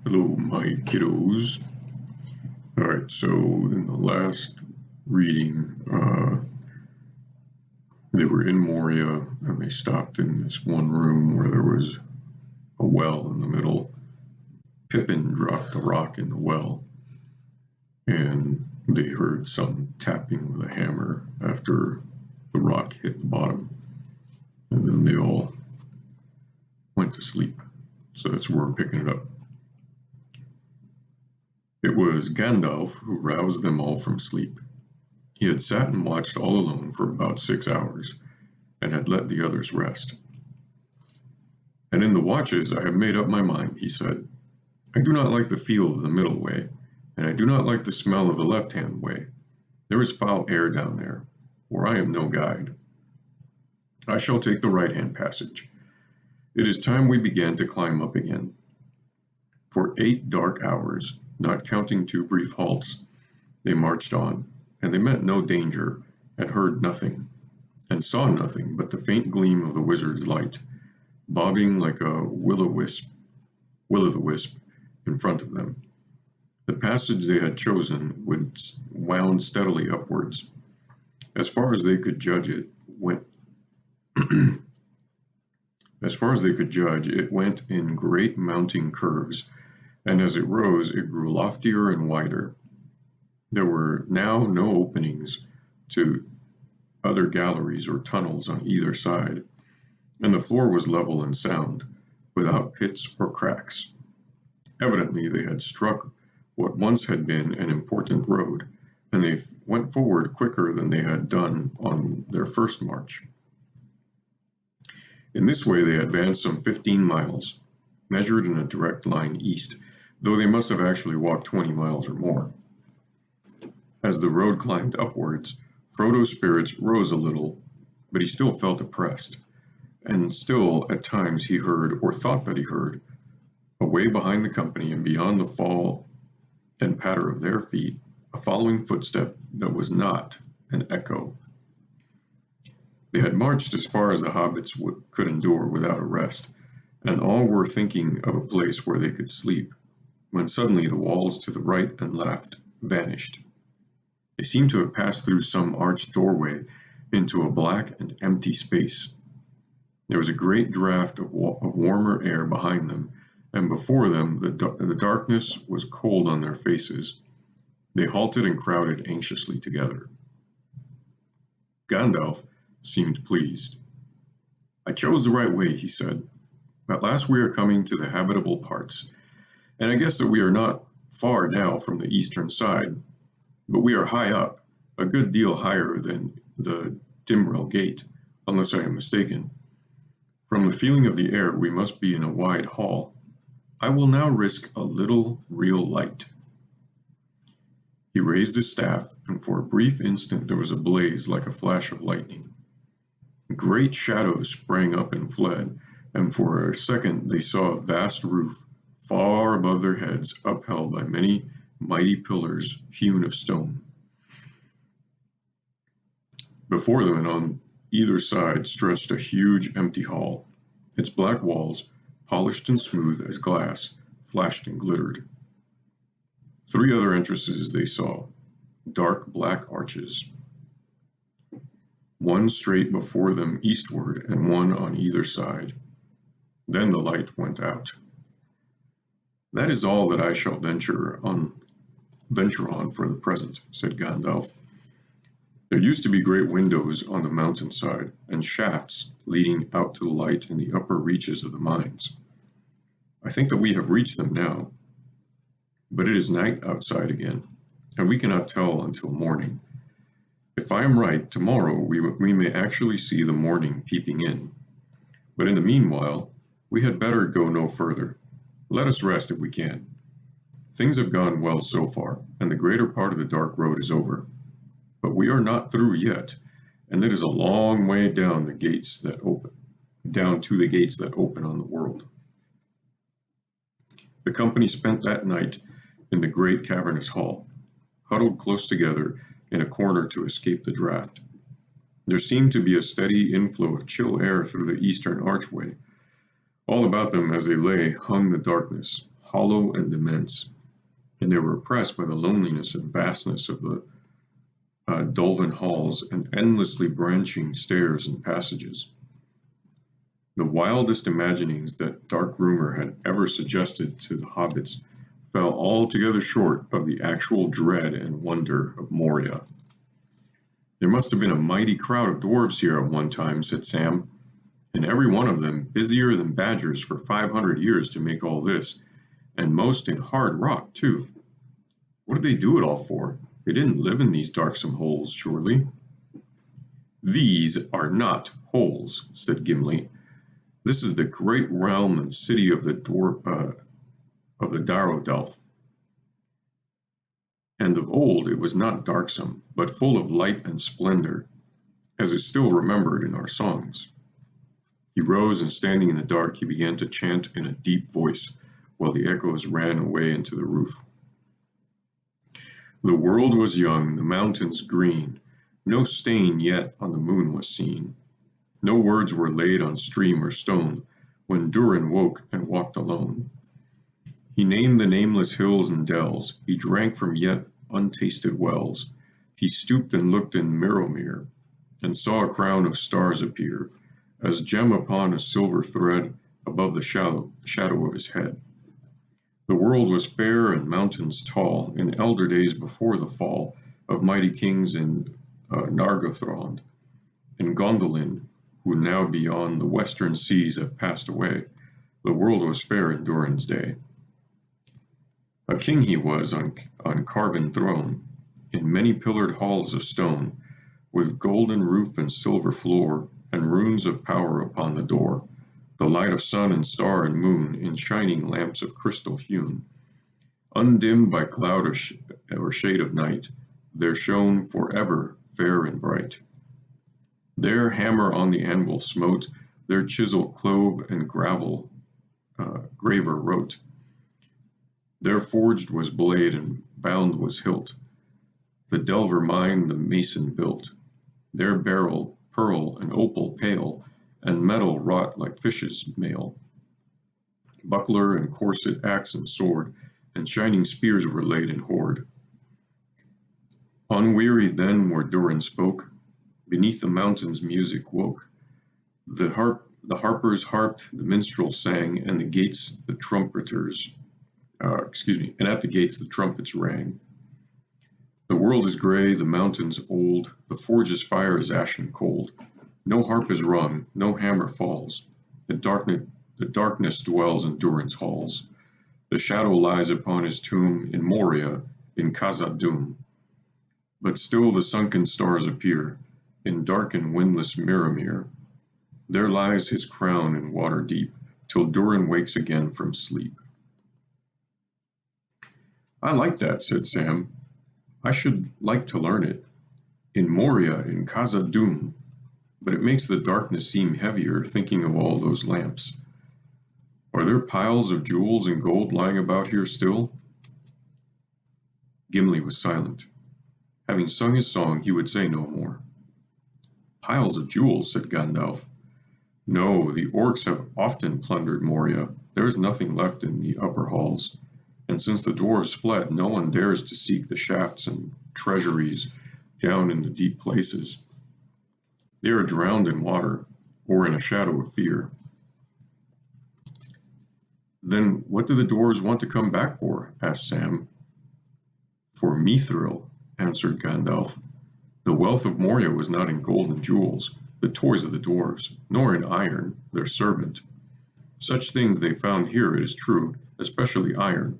Hello, my kiddos. Alright, so in the last reading, they were in Moria and they stopped in this one room where there was a well in the middle. Pippin dropped a rock in the well and they heard some tapping with a hammer after the rock hit the bottom. And then they all went to sleep. So that's where we're picking it up. It was Gandalf who roused them all from sleep. He had sat and watched all alone for about 6 hours, and had let the others rest. And in the watches I have made up my mind, he said. I do not like the feel of the middle way, and I do not like the smell of the left-hand way. There is foul air down there, where I am no guide. I shall take the right-hand passage. It is time we began to climb up again. For 8 dark hours, not counting 2 brief halts, they marched on, and they met no danger, and heard nothing, and saw nothing but the faint gleam of the wizard's light, bobbing like a will-o'-the-wisp in front of them. The passage they had chosen wound steadily upwards. As far as they could judge, it went in great mounting curves, and as it rose, it grew loftier and wider. There were now no openings to other galleries or tunnels on either side, and the floor was level and sound, without pits or cracks. Evidently they had struck what once had been an important road, and they went forward quicker than they had done on their first march. In this way they advanced some 15 miles, measured in a direct line east, though they must have actually walked 20 miles or more. As the road climbed upwards, Frodo's spirits rose a little, but he still felt oppressed, and still at times he heard, or thought that he heard, away behind the company and beyond the fall and patter of their feet, a following footstep that was not an echo. They had marched as far as the hobbits could endure without a rest, and all were thinking of a place where they could sleep, when suddenly the walls to the right and left vanished. They seemed to have passed through some arched doorway into a black and empty space. There was a great draught of warmer air behind them, and before them the darkness was cold on their faces. They halted and crowded anxiously together. Gandalf seemed pleased. I chose the right way, he said. At last we are coming to the habitable parts, and I guess that we are not far now from the eastern side, but we are high up, a good deal higher than the Dimrell Gate, unless I am mistaken. From the feeling of the air, we must be in a wide hall. I will now risk a little real light. He raised his staff, and for a brief instant there was a blaze like a flash of lightning. Great shadows sprang up and fled, and for a second they saw a vast roof, far above their heads, upheld by many mighty pillars hewn of stone. Before them and on either side stretched a huge empty hall. Its black walls, polished and smooth as glass, flashed and glittered. 3 other entrances they saw, dark black arches, one straight before them eastward and one on either side. Then the light went out. That is all that I shall venture on for the present, said Gandalf. There used to be great windows on the mountainside, and shafts leading out to the light in the upper reaches of the mines. I think that we have reached them now. But it is night outside again, and we cannot tell until morning. If I am right, tomorrow we may actually see the morning peeping in. But in the meanwhile, we had better go no further. Let us rest if we can. Things have gone well so far, and the greater part of the dark road is over. But we are not through yet, and it is a long way down to the gates that open on the world. The company spent that night in the great cavernous hall, huddled close together in a corner to escape the draught. There seemed to be a steady inflow of chill air through the eastern archway, All about them as they lay hung the darkness, hollow and immense, and they were oppressed by the loneliness and vastness of the dolven halls and endlessly branching stairs and passages. The wildest imaginings that dark rumor had ever suggested to the hobbits fell altogether short of the actual dread and wonder of Moria. "There must have been a mighty crowd of dwarves here at one time," said Sam, "and every one of them busier than badgers for 500 years to make all this, and most in hard rock, too. What did they do it all for? They didn't live in these darksome holes, surely." "These are not holes," said Gimli. "This is the great realm and city of the Darodelf, and of old it was not darksome, but full of light and splendor, as is still remembered in our songs." He rose, and standing in the dark, he began to chant in a deep voice, while the echoes ran away into the roof. "The world was young, the mountains green, no stain yet on the moon was seen. No words were laid on stream or stone, when Durin woke and walked alone. He named the nameless hills and dells, he drank from yet untasted wells. He stooped and looked in Mirromere, and saw a crown of stars appear, as gem upon a silver thread, above the shadow of his head. The world was fair and mountains tall, in elder days before the fall of mighty kings in Nargothrond and Gondolin, who now beyond the western seas have passed away. The world was fair in Durin's day. A king he was on carven throne, in many pillared halls of stone, with golden roof and silver floor, and runes of power upon the door, the light of sun and star and moon in shining lamps of crystal hewn. Undimmed by cloud or shade of night, there shone forever fair and bright. There hammer on the anvil smote, there chisel clove and graver wrote. There forged was blade and bound was hilt, the delver mine the mason built. There beryl, pearl, and opal pale, and metal wrought like fish's mail. Buckler and corset, axe and sword, and shining spears were laid in hoard. Unwearied then where Durin spoke, beneath the mountains music woke. The harpers harped, the minstrels sang, and at the gates the trumpets rang. The world is gray, the mountains old, the forge's fire is ashen cold. No harp is rung, no hammer falls. The darkness dwells in Durin's halls. The shadow lies upon his tomb in Moria, in Khazad-dûm. But still the sunken stars appear, in dark and windless Mirromere. There lies his crown in water deep, till Durin wakes again from sleep." "I like that," said Sam. "I should like to learn it. In Moria, in Khazad-dûm, but it makes the darkness seem heavier thinking of all those lamps. Are there piles of jewels and gold lying about here still?" Gimli was silent. Having sung his song, he would say no more. "Piles of jewels," said Gandalf. "No, the orcs have often plundered Moria. There is nothing left in the upper halls, and since the dwarves fled, no one dares to seek the shafts and treasuries down in the deep places. They are drowned in water, or in a shadow of fear." "Then what do the dwarves want to come back for?" asked Sam. "For Mithril," answered Gandalf. "The wealth of Moria was not in gold and jewels, the toys of the dwarves, nor in iron, their servant. Such things they found here, it is true, especially iron,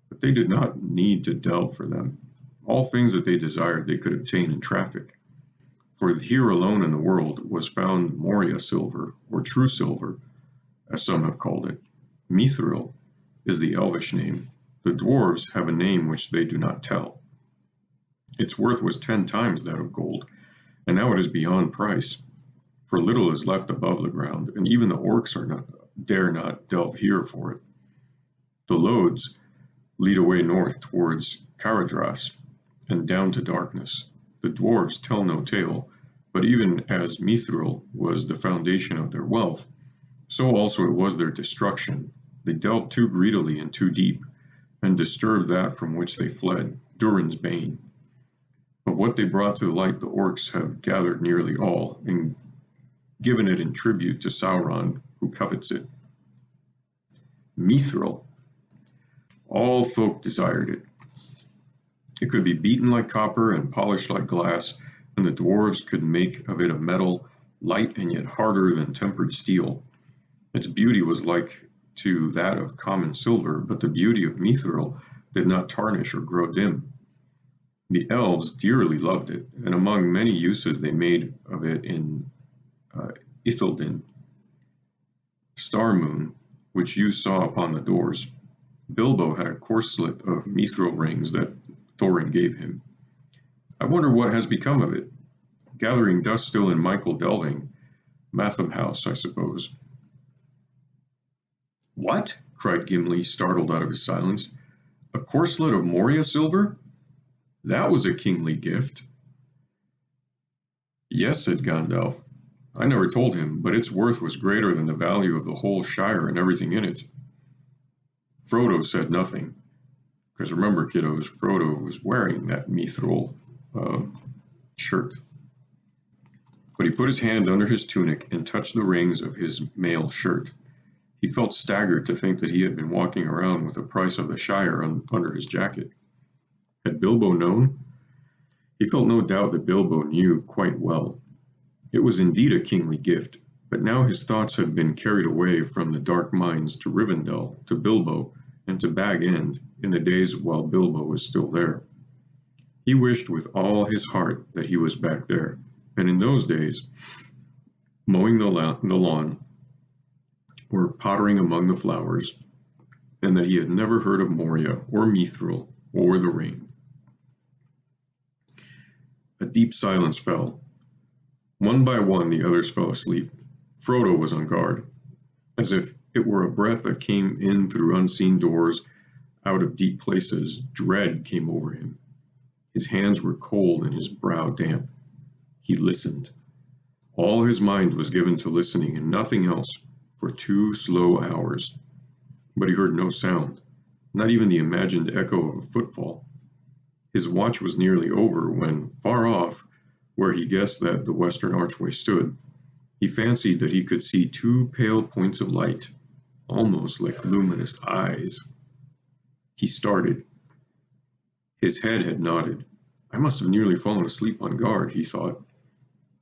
but they did not need to delve for them. All things that they desired they could obtain in traffic. For here alone in the world was found Moria silver, or true silver, as some have called it. Mithril is the elvish name. The dwarves have a name which they do not tell. Its worth was 10 times that of gold, and now it is beyond price, for little is left above the ground, and even the orcs dare not delve here for it. The lodes lead away north towards Caradhras, and down to darkness. The dwarves tell no tale, but even as Mithril was the foundation of their wealth, So also it was their destruction. They delved too greedily and too deep, and disturbed that from which they fled, Durin's bane. Of what they brought to the light the orcs have gathered nearly all, and given it in tribute to Sauron, who covets it. Mithril. All folk desired it. It could be beaten like copper and polished like glass, and the dwarves could make of it a metal, light and yet harder than tempered steel. Its beauty was like to that of common silver, but the beauty of Mithril did not tarnish or grow dim. The elves dearly loved it, and among many uses they made of it in Ithildin, Star Moon, which you saw upon the doors. Bilbo had a corselet of mithril rings that Thorin gave him. I wonder what has become of it. Gathering dust still in Michael Delving, Matham House, I suppose. What? Cried Gimli, startled out of his silence. A corselet of Moria silver? That was a kingly gift. Yes, said Gandalf. I never told him, but its worth was greater than the value of the whole Shire and everything in it. Frodo said nothing, because remember, kiddos, Frodo was wearing that mithril shirt. But he put his hand under his tunic and touched the rings of his mail shirt. He felt staggered to think that he had been walking around with the price of the Shire under his jacket. Had Bilbo known? He felt no doubt that Bilbo knew quite well. It was indeed a kingly gift, but now his thoughts had been carried away from the dark mines to Rivendell, to Bilbo, and to Bag End in the days while Bilbo was still there. He wished with all his heart that he was back there, and in those days, mowing the lawn, or pottering among the flowers, and that he had never heard of Moria, or Mithril, or the ring. A deep silence fell. One by one the others fell asleep. Frodo was on guard. As if it were a breath that came in through unseen doors, out of deep places, dread came over him. His hands were cold and his brow damp. He listened. All his mind was given to listening and nothing else for 2 slow hours. But he heard no sound, not even the imagined echo of a footfall. His watch was nearly over when, far off, where he guessed that the western archway stood, he fancied that he could see 2 pale points of light, almost like luminous eyes. He started. His head had nodded. I must have nearly fallen asleep on guard, he thought.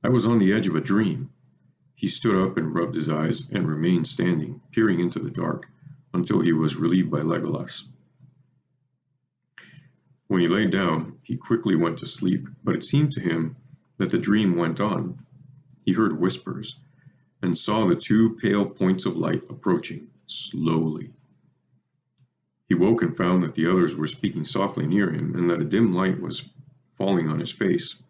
I was on the edge of a dream. He stood up and rubbed his eyes and remained standing, peering into the dark, until he was relieved by Legolas. When he lay down, he quickly went to sleep, but it seemed to him that the dream went on. He heard whispers, and saw the 2 pale points of light approaching, slowly. He woke and found that the others were speaking softly near him, and that a dim light was falling on his face.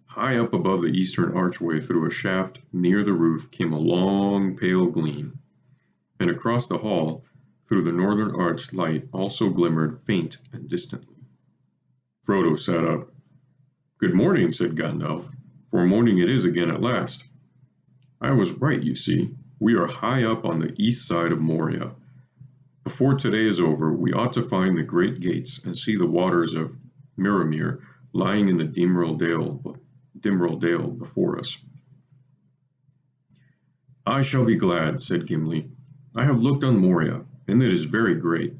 High up above the eastern archway through a shaft near the roof came a long, pale gleam, and across the hall, through the northern arch light also glimmered faint and distantly. Frodo sat up. Good morning, said Gandalf, for morning it is again at last. I was right, you see. We are high up on the east side of Moria. Before today is over, we ought to find the great gates and see the waters of Miramir lying in the Dimril Dale before us. I shall be glad, said Gimli. I have looked on Moria, and it is very great,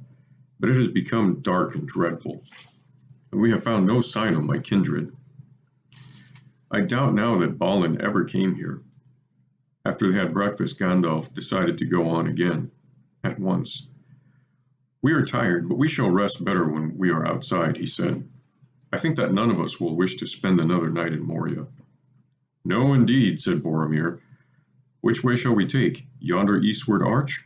but it has become dark and dreadful, and we have found no sign of my kindred. I doubt now that Balin ever came here. After they had breakfast, Gandalf decided to go on again, at once. We are tired, but we shall rest better when we are outside, he said. I think that none of us will wish to spend another night in Moria. No, indeed, said Boromir. Which way shall we take? Yonder eastward arch?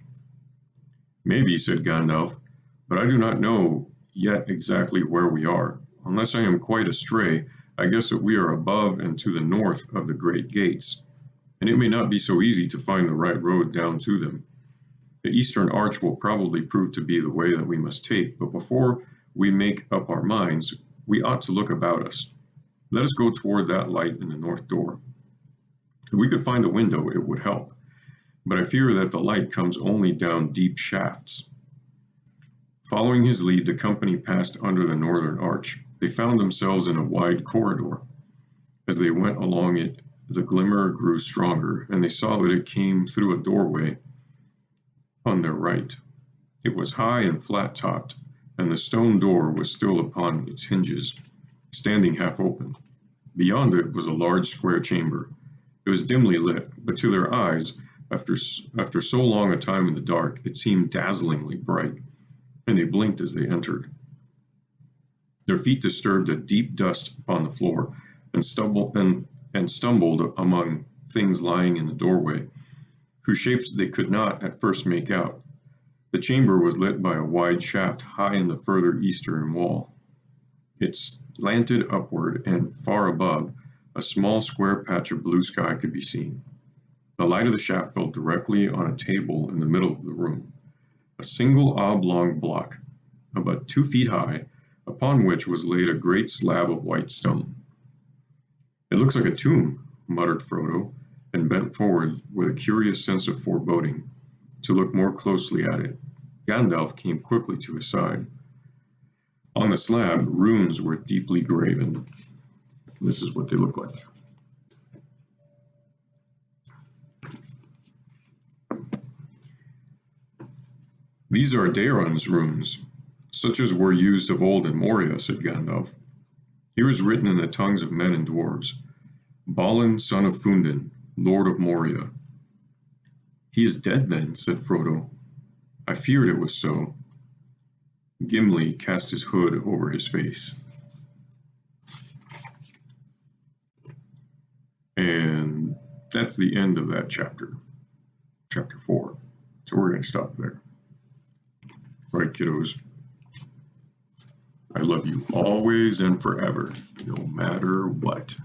Maybe, said Gandalf, but I do not know yet exactly where we are. Unless I am quite astray, I guess that we are above and to the north of the great gates, and it may not be so easy to find the right road down to them. The eastern arch will probably prove to be the way that we must take, but before we make up our minds, we ought to look about us. Let us go toward that light in the north door. If we could find a window, it would help. but I fear that the light comes only down deep shafts." Following his lead, the company passed under the northern arch. They found themselves in a wide corridor. As they went along it, the glimmer grew stronger, and they saw that it came through a doorway on their right. It was high and flat-topped, and the stone door was still upon its hinges, standing half open. Beyond it was a large square chamber. It was dimly lit, but to their eyes, after so long a time in the dark, it seemed dazzlingly bright, and they blinked as they entered. Their feet disturbed a deep dust upon the floor, and stumbled among things lying in the doorway, whose shapes they could not at first make out. The chamber was lit by a wide shaft high in the further eastern wall. It slanted upward, and far above, a small square patch of blue sky could be seen. The light of the shaft fell directly on a table in the middle of the room, a single oblong block, about 2 feet high, upon which was laid a great slab of white stone. "It looks like a tomb," muttered Frodo, and bent forward with a curious sense of foreboding, to look more closely at it. Gandalf came quickly to his side. On the slab, runes were deeply graven. This is what they look like. "These are Daeron's runes, such as were used of old in Moria," said Gandalf. "Here is written in the tongues of men and dwarves, Balin, son of Fundin, Lord of Moria." "He is dead then," said Frodo. "I feared it was so." Gimli cast his hood over his face. And that's the end of that chapter, chapter 4. So we're going to stop there. Right, kiddos? I love you always and forever, no matter what.